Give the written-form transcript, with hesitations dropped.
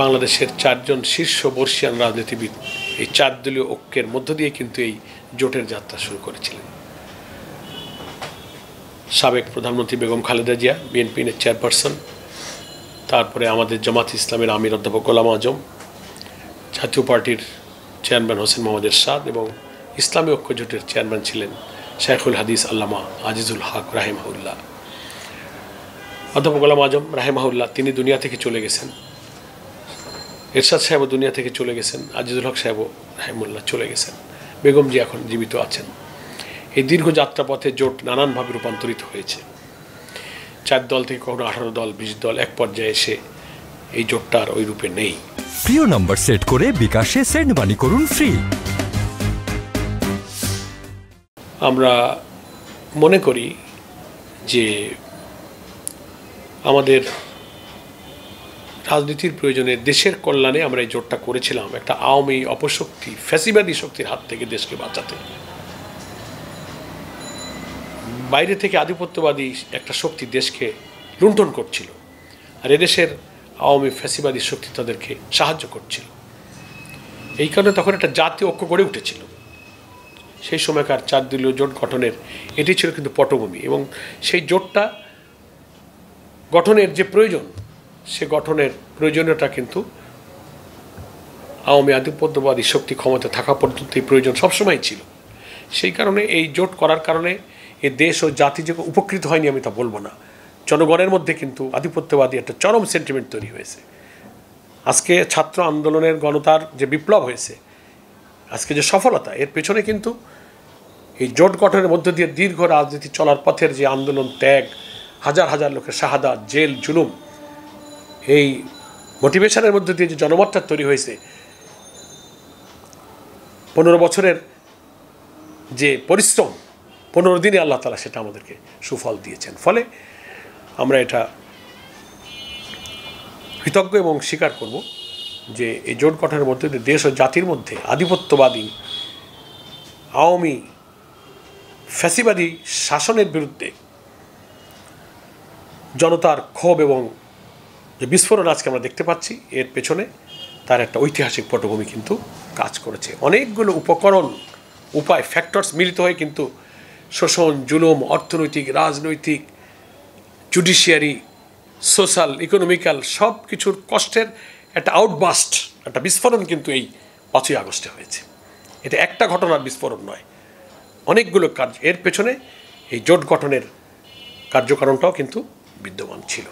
বাংলাদেশের চারজন শীর্ষ বর্ষিয়ান রাজনীতিবিদ এই 4 দলীয় ঐক্যের মধ্য দিয়ে কিন্তু এই জোটের যাত্রা শুরু করেছিলেন। সাবেক প্রধানমন্ত্রী বেগম খালেদা জিয়া, বিএনপির চেয়ারপারসন, তারপরে আমাদের জামাত ইসলামের আমির অধ্যাপক গোলাম আজম, জাতীয় পার্টির চেয়ারম্যান হোসেন মোহাম্মদ এরশাদ এবং ইসলামী ঐক্য জোটের চেয়ারম্যান ছিলেন শাইখুল হাদিস আল্লামা আজিজুল হক রাহিমাহুল্লাহ। অধ্যাপক গোলাম আজম রাহিমাহুল্লাহ তিনি দুনিয়া থেকে চলে গেছেন, এরশাদ সাহেবও দুনিয়া থেকে চলে গেছেন, আজিজুল হক সাহেবও রাহিমুল্লাহ চলে গেছেন, বেগম জি এখন জীবিত আছেন। এই দীর্ঘ যাত্রাপথে জোট নানানভাবে রূপান্তরিত হয়েছে। 4 দল থেকে কখনো 18 দল, 20 দল, এক পর্যায়ে এসে এই জোটটা আর ওই রূপে নেই। প্রিয় নাম্বার সেট করে বিকাশে সেন্ড মানি করুন ফ্রি। আমরা মনে করি যে আমাদের রাজনীতির প্রয়োজনে দেশের কল্যাণে আমরা এই জোটটা করেছিলাম একটা আওয়ামী অপশক্তি, ফ্যাসিবাদী শক্তির হাত থেকে দেশকে বাঁচাতে। বাইরে থেকে আধিপত্যবাদী একটা শক্তি দেশকে লুণ্ঠন করছিল, আর এদেশের আওয়ামী ফ্যাসিবাদী শক্তি তাদেরকে সাহায্য করছিল। এই কারণে তখন একটা জাতীয় ঐক্য গড়ে উঠেছিল। সেই সময়কার 4 দলীয় জোট গঠনের এটি ছিল কিন্তু পটভূমি, এবং সেই জোটটা গঠনের যে প্রয়োজন, সে গঠনের প্রয়োজনীয়তা কিন্তু আওয়ামী আধিপত্যবাদী শক্তি ক্ষমতা থাকা পর্যন্ত এই প্রয়োজন সবসময় ছিল। সেই কারণে এই জোট করার কারণে এ দেশ ও জাতি যে উপকৃত হয়নি আমি তা বলবো না, জনগণের মধ্যে কিন্তু আধিপত্যবাদী একটা চরম সেন্টিমেন্ট তৈরি হয়েছে। আজকে ছাত্র আন্দোলনের গণতার যে বিপ্লব হয়েছে, আজকে যে সফলতা, এর পেছনে কিন্তু এই জোট গঠনের মধ্য দিয়ে দীর্ঘ রাজনীতি চলার পথের যে আন্দোলন, ত্যাগ, হাজার হাজার লোকের শাহাদাত, জেল, জুলুম, এই মোটিভেশনের মধ্য দিয়ে যে জনমতটা তৈরি হয়েছে, 15 বছরের যে পরিশ্রম, 15 দিনে আল্লাহ তাআলা সেটা আমাদেরকে সুফল দিয়েছেন। ফলে আমরা এটা কৃতজ্ঞ এবং স্বীকার করব যে এই জোট গঠনের মধ্যে দিয়ে দেশ ও জাতির মধ্যে আধিপত্যবাদী আওয়ামী ফ্যাসিবাদী শাসনের বিরুদ্ধে জনতার ক্ষোভ এবং যে বিস্ফোরণ আজকে আমরা দেখতে পাচ্ছি, এর পেছনে তার একটা ঐতিহাসিক পটভূমি কিন্তু কাজ করেছে। অনেকগুলো উপকরণ, উপায়, ফ্যাক্টরস মিলিত হয়ে কিন্তু শোষণ, জুলুম, অর্থনৈতিক, রাজনৈতিক, জুডিশিয়ারি, সোশ্যাল, ইকোনমিক্যাল সব কিছুর কষ্টের একটা আউটবাস্ট, একটা বিস্ফোরণ কিন্তু এই 5ই আগস্টে হয়েছে। এটা একটা ঘটনার বিস্ফোরণ নয়, অনেকগুলো কাজ, এর পেছনে এই জোট গঠনের কার্যকারণটাও কিন্তু বিদ্যমান ছিল।